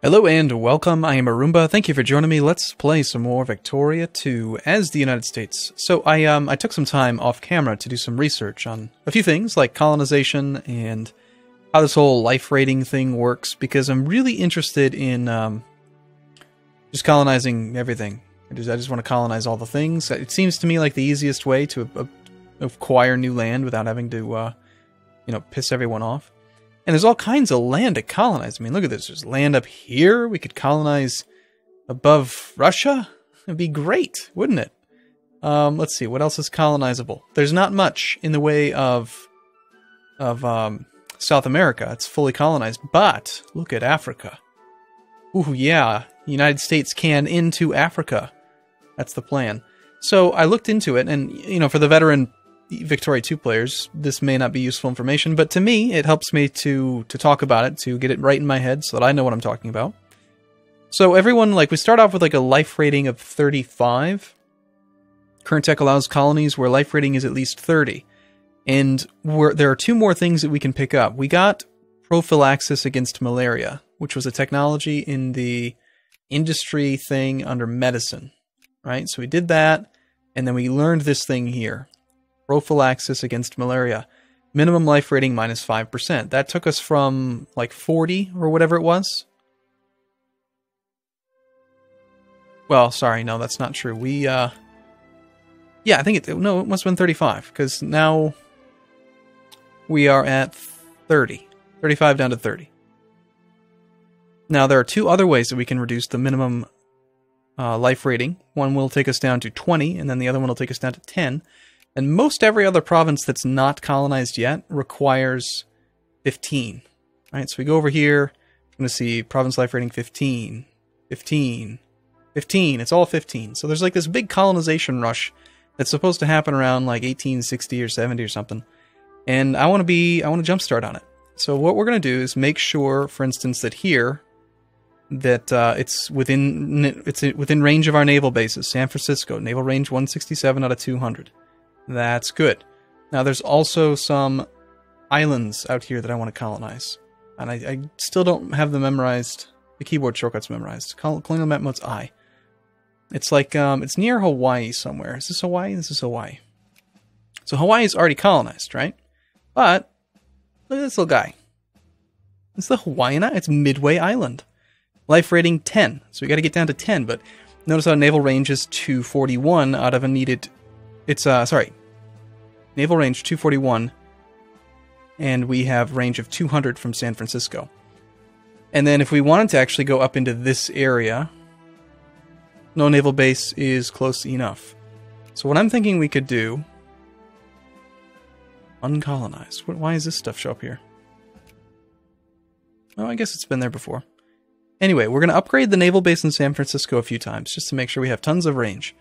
Hello and welcome, I am Arumba. Thank you for joining me. Let's play some more Victoria 2 as the United States. So I took some time off camera to do some research on a few things like colonization and how this whole life rating thing works, because I'm really interested in just colonizing everything. I just want to colonize all the things. It seems to me like the easiest way to acquire new land without having to, piss everyone off. And there's all kinds of land to colonize. I mean, look at this. There's land up here. We could colonize above Russia. It'd be great, wouldn't it? Let's see. What else is colonizable? There's not much in the way of South America. It's fully colonized. But look at Africa. Ooh, yeah. The United States can into Africa. That's the plan. So I looked into it, and, for the veteran Victoria 2 players, this may not be useful information, but to me, it helps me to talk about it, to get it right in my head so that I know what I'm talking about. So everyone, we start off with a life rating of 35. Current tech allows colonies where life rating is at least 30. And there are two more things that we can pick up. We got prophylaxis against malaria, which was a technology in the industry thing under medicine, right? So we did that, and then we learned this thing here. Prophylaxis against malaria. Minimum life rating minus 5%. That took us from 40 or whatever it was. Well, sorry, no, that's not true. Yeah, I think it must have been 35, because now we are at 30. 35 down to 30. Now, there are two other ways that we can reduce the minimum life rating. One will take us down to 20, and then the other one will take us down to 10. And most every other province that's not colonized yet requires 15. Right, so we go over here, I'm going to see province life rating 15, 15, 15. It's all 15. So there's this big colonization rush that's supposed to happen around 1860 or 70 or something. And I want to jumpstart on it. So what we're going to do is make sure, for instance, that here, that it's within range of our naval bases. San Francisco, naval range 167 out of 200. That's good. Now, there's also some islands out here that I want to colonize. And I still don't have them memorized, the keyboard shortcuts memorized. Colonial map mode's I. It's it's near Hawaii somewhere. Is this Hawaii? This is Hawaii. So Hawaii is already colonized, right? But, look at this little guy. It's the Hawaiian Island. It's Midway Island. Life rating 10. So we got to get down to 10, but notice how naval range is 241 out of a needed... Naval range 241, and we have range of 200 from San Francisco. And then if we wanted to actually go up into this area, no naval base is close enough. So what I'm thinking we could do... Uncolonized. Why does this stuff show up here? Oh, I guess it's been there before. Anyway, we're going to upgrade the naval base in San Francisco a few times, just to make sure we have tons of range.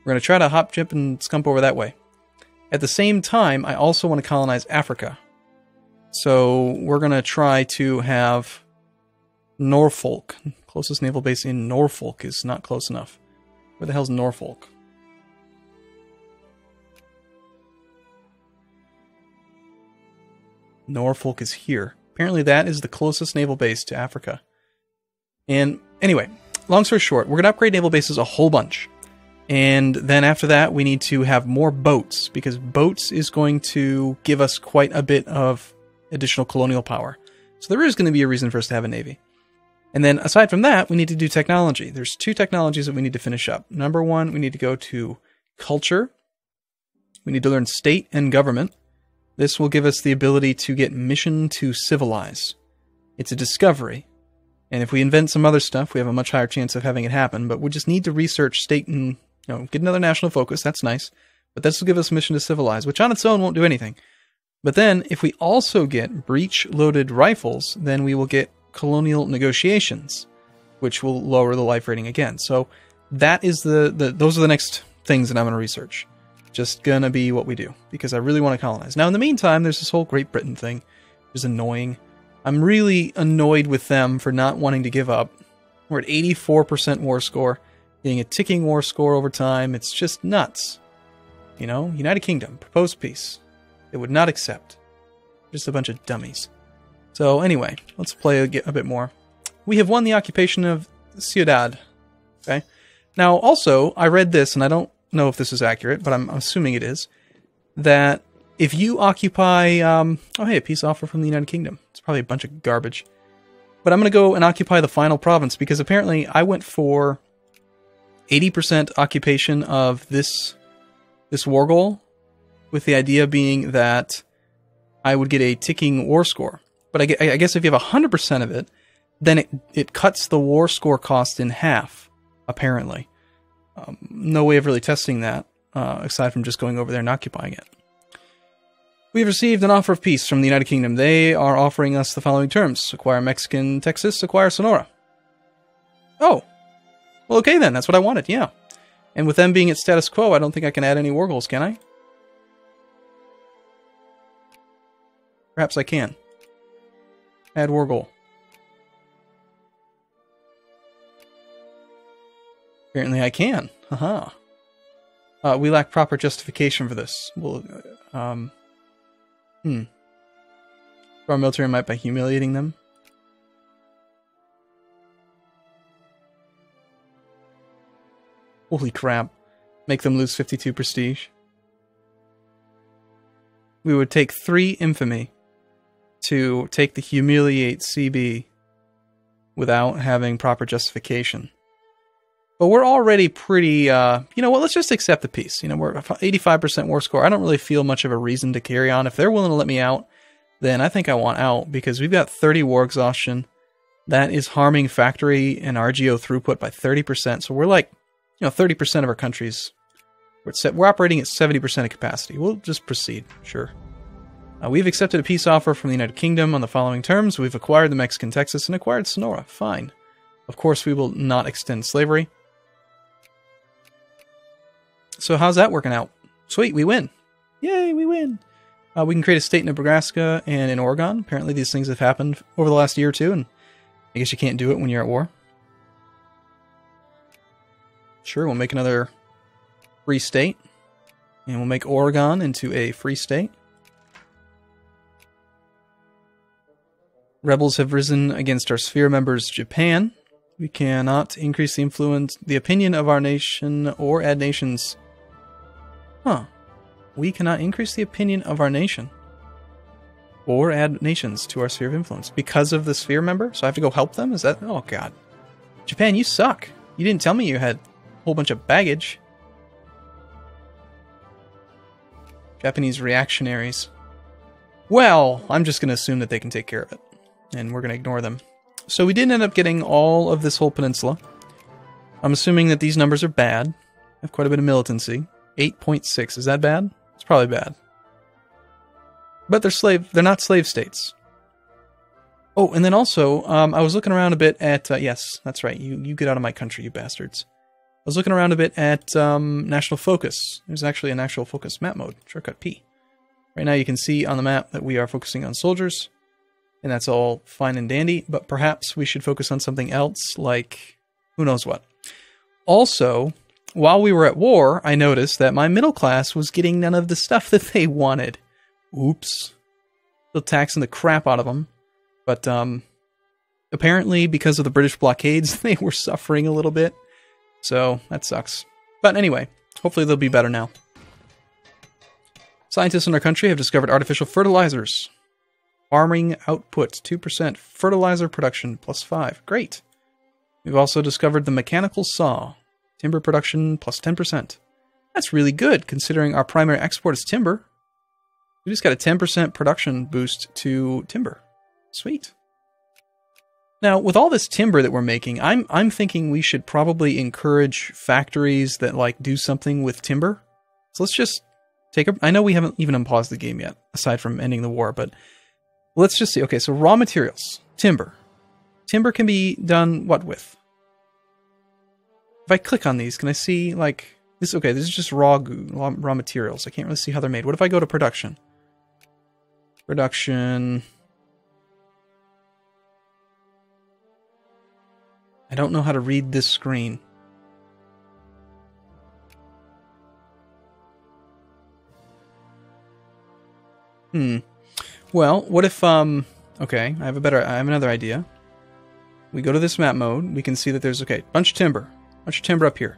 We're going to try to hop, jump, and scump over that way. At the same time, I also want to colonize Africa. So we're going to try to have Norfolk. Closest naval base in Norfolk is not close enough. Where the hell's Norfolk? Norfolk is here. Apparently that is the closest naval base to Africa. And anyway, long story short, we're going to upgrade naval bases a whole bunch. And then after that, we need to have more boats, because boats is going to give us quite a bit of additional colonial power. So there is going to be a reason for us to have a navy. And then aside from that, we need to do technology. There's two technologies that we need to finish up. Number one, we need to go to culture. We need to learn state and government. This will give us the ability to get mission to civilize. It's a discovery. And if we invent some other stuff, we have a much higher chance of having it happen. But we just need to research state and get another national focus. That's nice. But this will give us a mission to civilize, which on its own won't do anything. But then, if we also get breech-loaded rifles, then we will get colonial negotiations, which will lower the life rating again. So that is those are the next things that I'm going to research. Just going to be what we do, because I really want to colonize. Now, in the meantime, there's this whole Great Britain thing, which is annoying. I'm really annoyed with them for not wanting to give up. We're at 84% war score. Getting a ticking war score over time. It's just nuts. United Kingdom, proposed peace. They would not accept. Just a bunch of dummies. So anyway, let's play a bit more. we have won the occupation of Ciudad. Okay. Now, also, I read this, and I don't know if this is accurate, but I'm assuming it is, that if you occupy... oh, hey, a peace offer from the United Kingdom. It's probably a bunch of garbage. But I'm going to go and occupy the final province, because apparently I went for 80% occupation of this war goal, with the idea being that I would get a ticking war score. But I guess if you have 100% of it, then it cuts the war score cost in half, apparently. No way of really testing that, aside from just going over there and occupying it. We've received an offer of peace from the United Kingdom. They are offering us the following terms. Acquire Mexican Texas, acquire Sonora. Oh. Well, okay then. That's what I wanted, yeah. And with them being at status quo, I don't think I can add any war goals, can I? Perhaps I can. Add war goal. Apparently I can. Haha. We lack proper justification for this. Well, Our military might by humiliating them. Holy crap. Make them lose 52 prestige. We would take 3 infamy to take the humiliate CB without having proper justification. But we're already pretty, you know what, let's just accept the peace. You know, we're 85% war score. I don't really feel much of a reason to carry on. If they're willing to let me out, then I think I want out, because we've got 30 war exhaustion. That is harming factory and RGO throughput by 30%. So we're like, you know, 30% of our countries, we're operating at 70% of capacity. We'll just proceed, sure. We've accepted a peace offer from the United Kingdom on the following terms. We've acquired the Mexican Texas and acquired Sonora. Fine. Of course, we will not extend slavery. So how's that working out? Sweet, we win. Yay, we win. We can create a state in Nebraska and in Oregon. Apparently these things have happened over the last year or two, and I guess you can't do it when you're at war. Sure, we'll make another free state. And we'll make Oregon into a free state. Rebels have risen against our sphere members, Japan. We cannot increase the opinion of our nation or add nations. Huh. We cannot increase the opinion of our nation or add nations to our sphere of influence because of the sphere member? So I have to go help them? Is that... Oh, God. Japan, you suck. You didn't tell me you had a whole bunch of baggage. Japanese reactionaries. Well, I'm just going to assume that they can take care of it. And we're going to ignore them. So we did end up getting all of this whole peninsula. I'm assuming that these numbers are bad. I have quite a bit of militancy. 8.6. Is that bad? It's probably bad. But they're not slave states. Oh, and then also, I was looking around a bit at... yes, that's right. You get out of my country, you bastards. I was looking around a bit at National Focus. There's actually a National Focus map mode. Shortcut P. Right now you can see on the map that we are focusing on soldiers. And that's all fine and dandy. But perhaps we should focus on something else, like... who knows what. Also... while we were at war, I noticed that my middle class was getting none of the stuff that they wanted. Oops. Still taxing the crap out of them. But, apparently, because of the British blockades, they were suffering a little bit. So, that sucks. But anyway, hopefully they'll be better now. Scientists in our country have discovered artificial fertilizers. Farming output, 2%. Fertilizer production, +5. Great. We've also discovered the mechanical saw. Timber production plus 10%. That's really good, considering our primary export is timber. We just got a 10% production boost to timber. Sweet. Now, with all this timber that we're making, I'm thinking we should probably encourage factories that, like, do something with timber. So let's just take a... I know we haven't even unpaused the game yet, aside from ending the war, but let's just see. Okay, so raw materials. Timber. Timber can be done, what with? If I click on these, can I see, like... this? Okay, this is just raw materials. I can't really see how they're made. What if I go to production? Production... I don't know how to read this screen. Well, what if, okay, I have another idea. we go to this map mode, we can see that there's, okay, bunch of timber up here.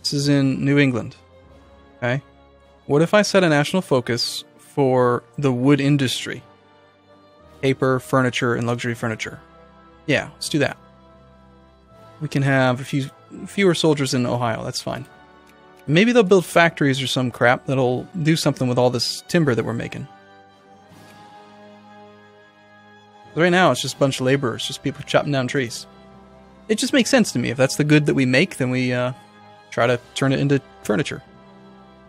This is in New England. Okay. What if I set a national focus for the wood industry? Paper, furniture, and luxury furniture. Yeah, let's do that. We can have fewer soldiers in Ohio. That's fine. Maybe they'll build factories or some crap that'll do something with all this timber that we're making. But right now, it's just a bunch of laborers, just people chopping down trees. It just makes sense to me. If that's the good that we make, then we try to turn it into furniture.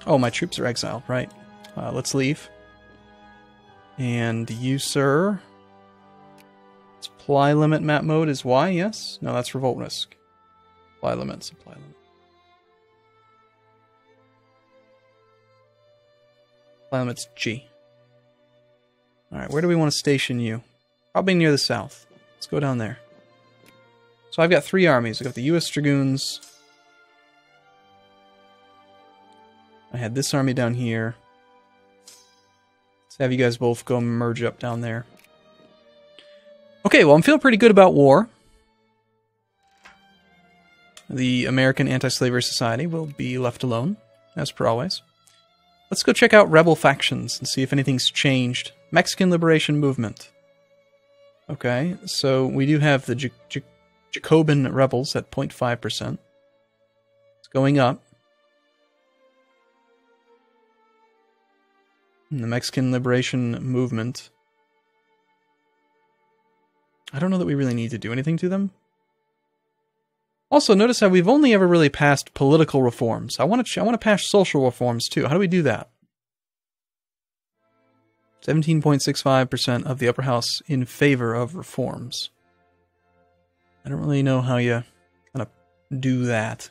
Oh, my troops are exiled, right. Let's leave. And you, sir. Supply limit map mode is Y, yes? No, that's revolt risk. Supply limit, supply limit. Supply limit's G. Alright, where do we want to station you? Probably near the south. Let's go down there. So I've got 3 armies. I've got the U.S. Dragoons. I had this army down here. Let's have you guys both go merge up down there. Okay, well, I'm feeling pretty good about war. The American Anti-Slavery Society will be left alone, as per always. Let's go check out rebel factions and see if anything's changed. Mexican Liberation Movement. Okay, so we do have the Jacobin rebels at 0.5%. It's going up. And the Mexican Liberation Movement. I don't know that we really need to do anything to them. Also, notice how we've only ever really passed political reforms. I want to pass social reforms too. How do we do that? 17.65% of the upper house in favor of reforms. I don't really know how you kind of do that.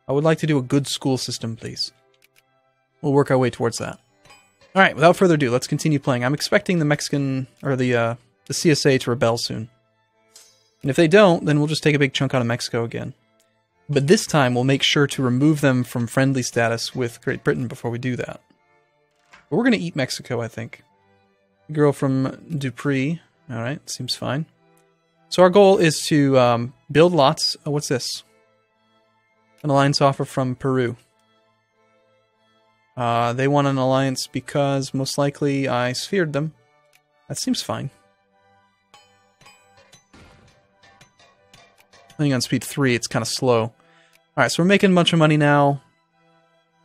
I would like to do a good school system, please. We'll work our way towards that. All right, without further ado, let's continue playing. I'm expecting the Mexican, or the CSA to rebel soon. And if they don't, then we'll just take a big chunk out of Mexico again. But this time, we'll make sure to remove them from friendly status with Great Britain before we do that. But we're going to eat Mexico, I think. Girl from Dupree. All right, seems fine. So our goal is to build lots. Oh, what's this? An alliance offer from Peru. They want an alliance because most likely I sphered them. That seems fine. Playing on speed 3, it's kind of slow. Alright, so we're making a bunch of money now.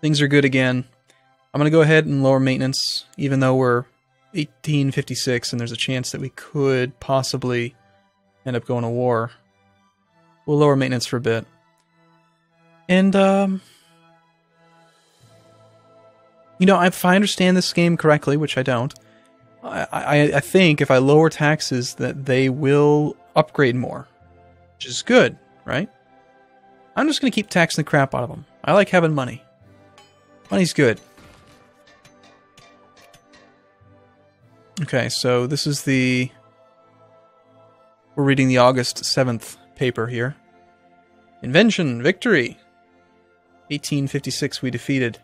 Things are good again. I'm going to go ahead and lower maintenance, even though we're 1856 and there's a chance that we could possibly end up going to war. We'll lower maintenance for a bit. And, you know, if I understand this game correctly, which I don't, I think if I lower taxes that they will upgrade more. Which is good, right? I'm just going to keep taxing the crap out of them. I like having money. Money's good. Okay, so this is the... We're reading the August 7th paper here. Invention, victory! 1856 we defeated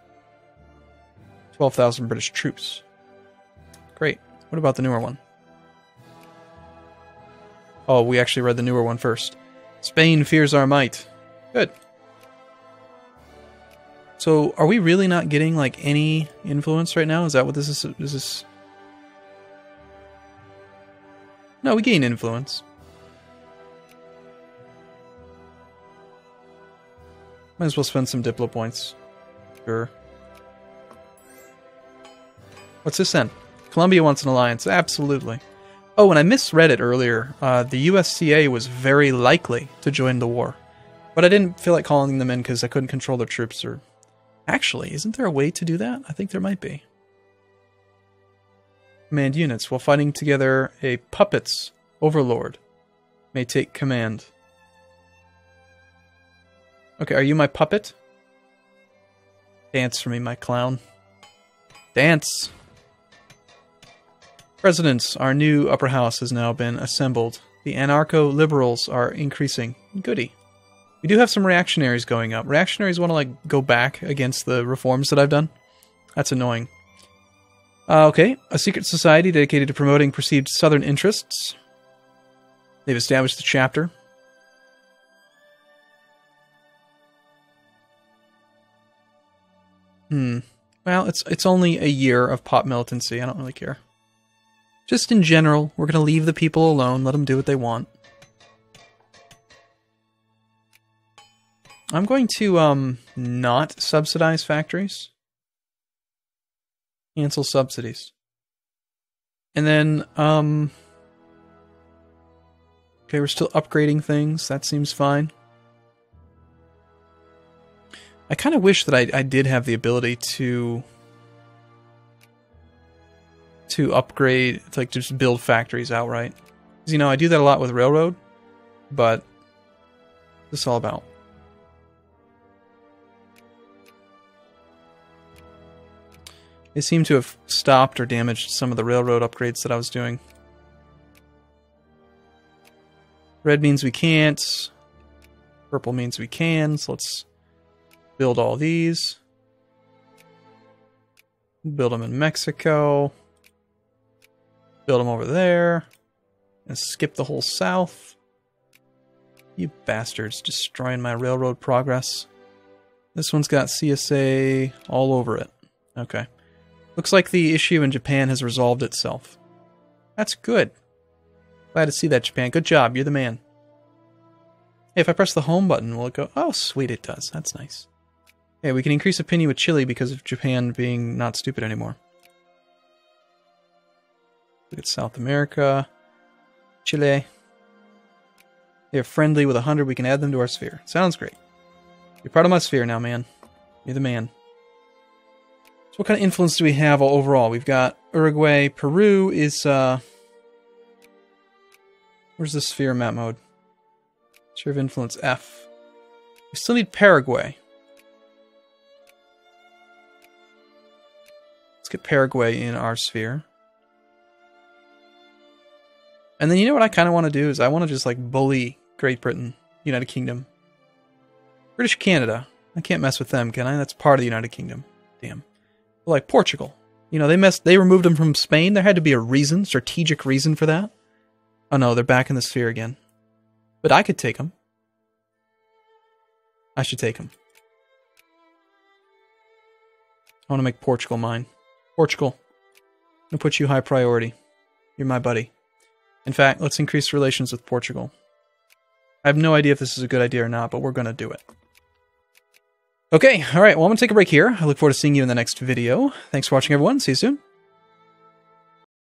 12,000 British troops. Great. What about the newer one? Oh, we actually read the newer one first. Spain fears our might. Good. So, are we really not getting, like, any influence right now? Is that what this is? Is this... No, we gain influence. Might as well spend some Diplo points. Sure. What's this then? Colombia wants an alliance. Absolutely. Oh, and I misread it earlier. The USCA was very likely to join the war. But I didn't feel like calling them in because I couldn't control their troops or... Actually, isn't there a way to do that? I think there might be. Command units. While fighting together, a puppet's overlord may take command. Okay, are you my puppet? Dance for me, my clown. Dance! Presidents, our new upper house has now been assembled. The anarcho-liberals are increasing. Goody. We do have some reactionaries going up. Reactionaries want to, like, go back against the reforms that I've done. That's annoying. Okay, a secret society dedicated to promoting perceived southern interests. They've established the chapter. Well, it's only a year of pop militancy. I don't really care. Just in general, we're going to leave the people alone, let them do what they want. I'm going to not subsidize factories. Cancel subsidies. And then, okay, we're still upgrading things. That seems fine. I kind of wish that I did have the ability to upgrade, to like just build factories outright. Because, you know, I do that a lot with railroad, but what's this all about? They seem to have stopped or damaged some of the railroad upgrades that I was doing. Red means we can't. Purple means we can, so let's build all these. Build them in Mexico. Build them over there. And skip the whole south. You bastards, destroying my railroad progress. This one's got CSA all over it. Okay. Looks like the issue in Japan has resolved itself. That's good. Glad to see that, Japan. Good job. You're the man. Hey, if I press the home button, will it go? Oh, sweet, it does. That's nice. Hey, we can increase opinion with Chile because of Japan being not stupid anymore. Look at South America. Chile. They're friendly with 100. We can add them to our sphere. Sounds great. You're part of my sphere now, man. You're the man. So what kind of influence do we have overall? We've got Uruguay. Peru is, where's the sphere map mode? Sphere of influence F. We still need Paraguay. Let's get Paraguay in our sphere. And then you know what I kind of want to do is I want to just like bully Great Britain, United Kingdom. British Canada. I can't mess with them, can I? That's part of the United Kingdom. Damn. But like Portugal. You know, they removed them from Spain. There had to be a reason, strategic reason for that. Oh no, they're back in the sphere again. But I could take them. I should take them. I want to make Portugal mine. Portugal. I'm going to put you high priority. You're my buddy. In fact, let's increase relations with Portugal. I have no idea if this is a good idea or not, but we're going to do it. Okay, alright, well I'm going to take a break here. I look forward to seeing you in the next video. Thanks for watching, everyone. See you soon.